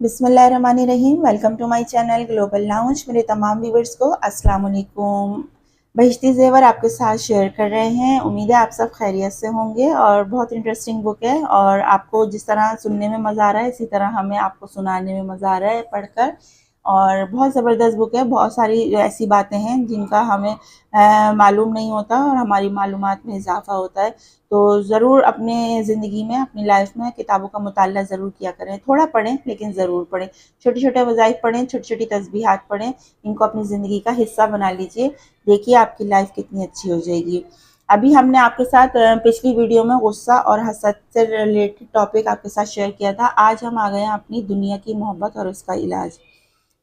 बिस्मिल्लाहिर्रहमानिर्रहीम। Welcome to my channel global lounge. मेरे तमाम व्यूवर्स को अस्सलाम वालेकुम। बहिश्ती ज़ेवर आपके साथ शेयर कर रहे हैं। उम्मीद है आप सब खैरियत से होंगे और बहुत इंटरेस्टिंग बुक है और आपको जिस तरह सुनने में मज़ा आ रहा है इसी तरह हमें आपको सुनाने में मज़ा आ रहा है पढ़कर। और बहुत ज़बरदस्त बुक है। बहुत सारी ऐसी बातें हैं जिनका हमें मालूम नहीं होता और हमारी मालूमात में इजाफ़ा होता है। तो ज़रूर अपने ज़िंदगी में, अपनी लाइफ में किताबों का मुताला ज़रूर किया करें। थोड़ा पढ़ें लेकिन ज़रूर पढ़ें। छोटे छोटे वज़ाइफ पढ़ें, छोटी छोटी तस्बीहात पढ़ें, इनको अपनी ज़िंदगी का हिस्सा बना लीजिए। देखिए आपकी लाइफ कितनी अच्छी हो जाएगी। अभी हमने आपके साथ पिछली वीडियो में गुस्सा और हसद से रिलेटेड टॉपिक आपके साथ शेयर किया था। आज हम आ गए हैं अपनी दुनिया की मोहब्बत और उसका इलाज।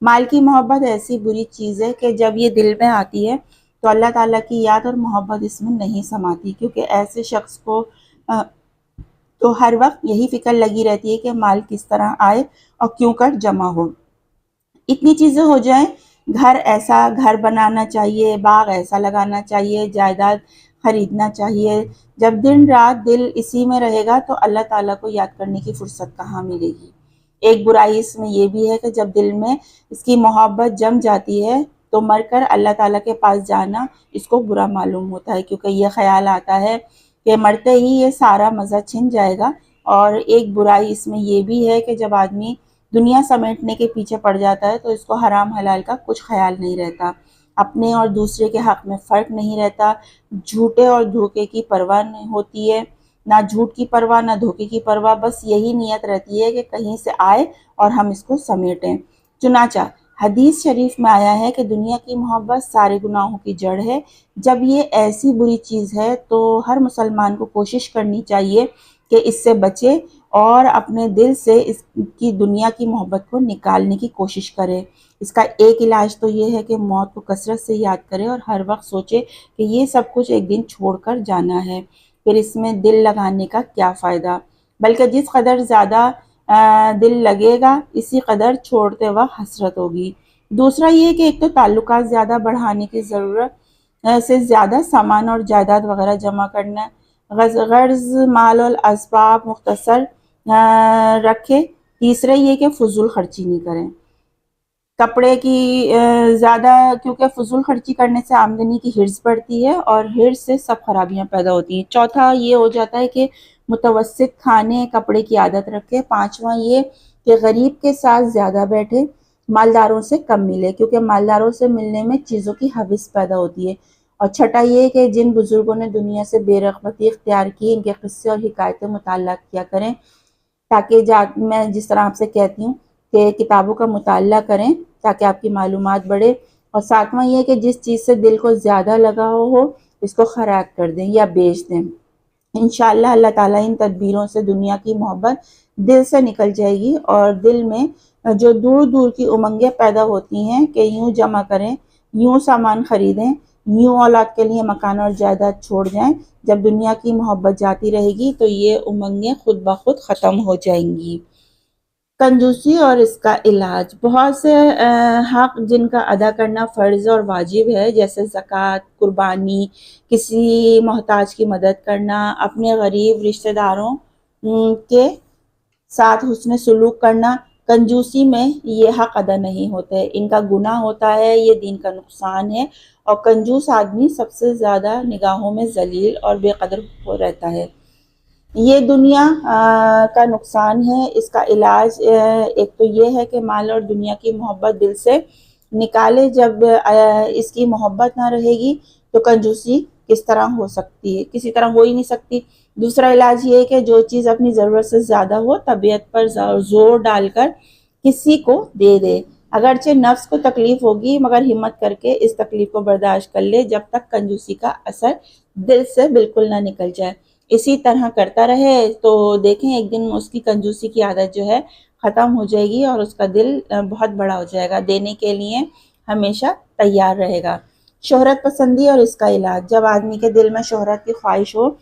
माल की मोहब्बत ऐसी बुरी चीज़ है कि जब ये दिल में आती है तो अल्लाह ताला की याद और मोहब्बत इसमें नहीं समाती, क्योंकि ऐसे शख्स को तो हर वक्त यही फिक्र लगी रहती है कि माल किस तरह आए और क्यों कर जमा हो। इतनी चीज़ें हो जाएं, घर ऐसा घर बनाना चाहिए, बाग ऐसा लगाना चाहिए, जायदाद खरीदना चाहिए। जब दिन रात दिल इसी में रहेगा तो अल्लाह ताला को याद करने की फुर्सत कहाँ मिलेगी। एक बुराई इसमें ये भी है कि जब दिल में इसकी मोहब्बत जम जाती है तो मरकर अल्लाह ताला के पास जाना इसको बुरा मालूम होता है, क्योंकि ये ख्याल आता है कि मरते ही ये सारा मज़ा छिन जाएगा। और एक बुराई इसमें ये भी है कि जब आदमी दुनिया समेटने के पीछे पड़ जाता है तो इसको हराम हलाल का कुछ ख्याल नहीं रहता, अपने और दूसरे के हक़ में फ़र्क नहीं रहता, झूठे और धोखे की परवाह नहीं होती है, ना झूठ की परवाह ना धोखे की परवाह। बस यही नीयत रहती है कि कहीं से आए और हम इसको समेटें। चुनाचा हदीस शरीफ में आया है कि दुनिया की मोहब्बत सारे गुनाहों की जड़ है। जब ये ऐसी बुरी चीज़ है तो हर मुसलमान को कोशिश करनी चाहिए कि इससे बचे और अपने दिल से इसकी दुनिया की मोहब्बत को निकालने की कोशिश करे। इसका एक इलाज तो ये है कि मौत को कसरत से याद करे और हर वक्त सोचे कि ये सब कुछ एक दिन छोड़कर जाना है, फिर इसमें दिल लगाने का क्या फ़ायदा। बल्कि जिस कदर ज़्यादा दिल लगेगा इसी कदर छोड़ते वक्त हसरत होगी। दूसरा ये कि एक तो ताल्लुकात ज़्यादा बढ़ाने की ज़रूरत से ज़्यादा सामान और जायदाद वगैरह जमा करना, गर्ज माल और असबाब मुख्तसर रखें। तीसरा ये कि फ़ुज़ूल खर्ची नहीं करें, कपड़े की ज़्यादा, क्योंकि फ़ुज़ूल खर्ची करने से आमदनी की हिर्स बढ़ती है और हिर्स से सब खराबियाँ पैदा होती हैं। चौथा ये हो जाता है कि मुतवस्सित खाने कपड़े की आदत रखें। पाँचवा ये कि गरीब के साथ ज़्यादा बैठे, मालदारों से कम मिले, क्योंकि मालदारों से मिलने में चीज़ों की हविस पैदा होती है। और छठा ये कि जिन बुज़ुर्गों ने दुनिया से बेरग़बती इख्तियार की इनके क़िस्से और हिकायतें मुताला किया करें, ताकि मैं जिस तरह आपसे कहती हूँ कि किताबों का मुताला करें ताकि आपकी मालूमात बढ़े। और सातवां ये कि जिस चीज़ से दिल को ज़्यादा लगा हो इसको ख़राब कर दें या बेच दें। इंशाअल्लाह अल्लाह ताला इन तदबीरों से दुनिया की मोहब्बत दिल से निकल जाएगी और दिल में जो दूर दूर की उमंगें पैदा होती हैं कि यूँ जमा करें, यूँ सामान ख़रीदें, यूँ औलाद के लिए मकान और जायदाद छोड़ जाएं, जब दुनिया की मोहब्बत जाती रहेगी तो ये उमंगें खुद ब खुद ख़त्म हो जाएंगी। कंजूसी और इसका इलाज। बहुत से हक़ जिनका अदा करना फ़र्ज़ और वाजिब है, जैसे ज़कात, कुर्बानी, किसी मोहताज की मदद करना, अपने गरीब रिश्तेदारों के साथ हुस्न सलूक करना, कंजूसी में ये हक़ अदा नहीं होते, इनका गुनाह होता है, ये दीन का नुकसान है। और कंजूस आदमी सबसे ज़्यादा निगाहों में ज़लील और बेक़दर हो रहता है। ये दुनिया का नुकसान है। इसका इलाज एक तो ये है कि माल और दुनिया की मोहब्बत दिल से निकाले। जब इसकी मोहब्बत ना रहेगी तो कंजूसी किस तरह हो सकती है, किसी तरह हो ही नहीं सकती। दूसरा इलाज ये है कि जो चीज़ अपनी ज़रूरत से ज़्यादा हो तबीयत पर ज़ोर डालकर किसी को दे दे, अगरचे नफ्स को तकलीफ़ होगी मगर हिम्मत करके इस तकलीफ़ को बर्दाश्त कर ले जब तक कंजूसी का असर दिल से बिल्कुल ना निकल जाए। इसी तरह करता रहे तो देखें एक दिन उसकी कंजूसी की आदत जो है ख़त्म हो जाएगी और उसका दिल बहुत बड़ा हो जाएगा, देने के लिए हमेशा तैयार रहेगा। शोहरत पसंदी और इसका इलाज। जब आदमी के दिल में शोहरत की ख्वाहिश हो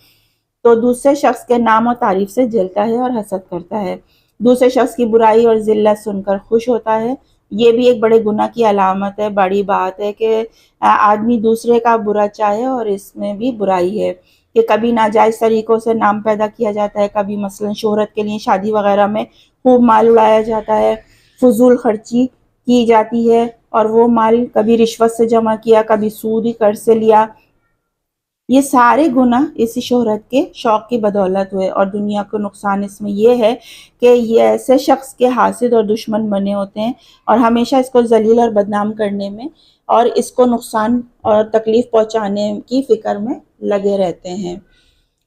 तो दूसरे शख्स के नाम और तारीफ़ से जलता है और हसद करता है, दूसरे शख्स की बुराई और ज़िल्लत सुनकर खुश होता है। ये भी एक बड़े गुनाह की अलामत है। बड़ी बात है कि आदमी दूसरे का बुरा चाहे और इसमें भी बुराई है कि कभी नाजायज़ तरीक़ों से नाम पैदा किया जाता है, कभी मसलन शोहरत के लिए शादी वग़ैरह में खूब माल उड़ाया जाता है। فضول خرچی کی جاتی ہے اور وہ مال کبھی رشوت سے جمع کیا، کبھی سودی قرض سے لیا. یہ سارے گناہ اسی شہرت کے شوق کی بدولت ہوئے. اور دنیا کو نقصان اس میں یہ ہے کہ یہ ایسے شخص کے حاسد اور دشمن بنے ہوتے ہیں اور ہمیشہ اس کو ذلیل اور بدنام کرنے میں اور اس کو نقصان اور تکلیف پہنچانے کی فکر میں لگے رہتے ہیں.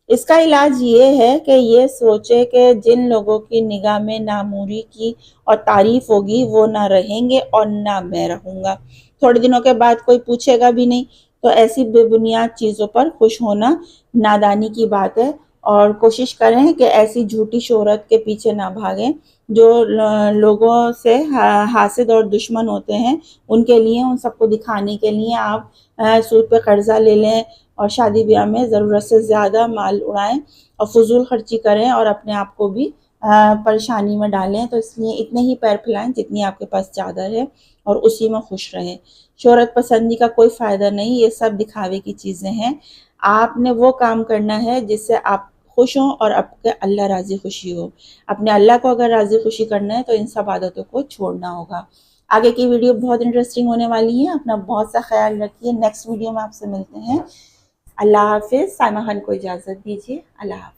اس کا علاج یہ ہے کہ یہ سوچے کہ جن لوگوں کی نگاہ میں ناموری کی اور تعریف ہوگی وہ نہ رہیں گے اور نہ میں رہوں گا. تھوڑے دنوں کے بعد کوئی پوچھے گا بھی نہیں، تو ایسی بے بنیاد چیزوں پر خوش ہونا نادانی کی بات ہے. اور کوشش کریں کہ ایسی جھوٹی شہرت کے پیچھے نہ بھاگیں. جو لوگوں سے حاسد اور دشمن ہوتے ہیں ان کے لیے، ان سب کو دکھانے کے لیے آپ سود پہ قرضہ لے لیں اور شادی بیاہ میں ضرورت سے زیادہ مال اڑائیں اور فضول خرچی کریں اور اپنے آپ کو بھی پریشانی میں ڈالیں. تو اس لیے اتنے ہی پیر پھیلائیں جتنی آپ کے پاس چادر ہے اور اسی میں خوش رہیں. شہرت پسندی کا کوئی فائدہ نہیں، یہ سب دکھاوے کی چیزیں ہیں. آپ نے وہ کام کرنا ہے جس سے آپ خوش ہوں اور آپ کے اللہ راضی خوشی ہو. اپنے اللہ کو اگر راضی خوشی کرنا ہے تو ان سب عادتوں کو چھوڑنا ہوگا. آگے کی ویڈیو بہت انٹرسٹنگ ہونے والی ہے. اپنا بہت سا خیال رکھیے. نیکسٹ ویڈیو میں آپ سے ملتے ہیں. اللہ حافظ. سائمہ خان کو اجازت دیجیے. اللہ حافظ.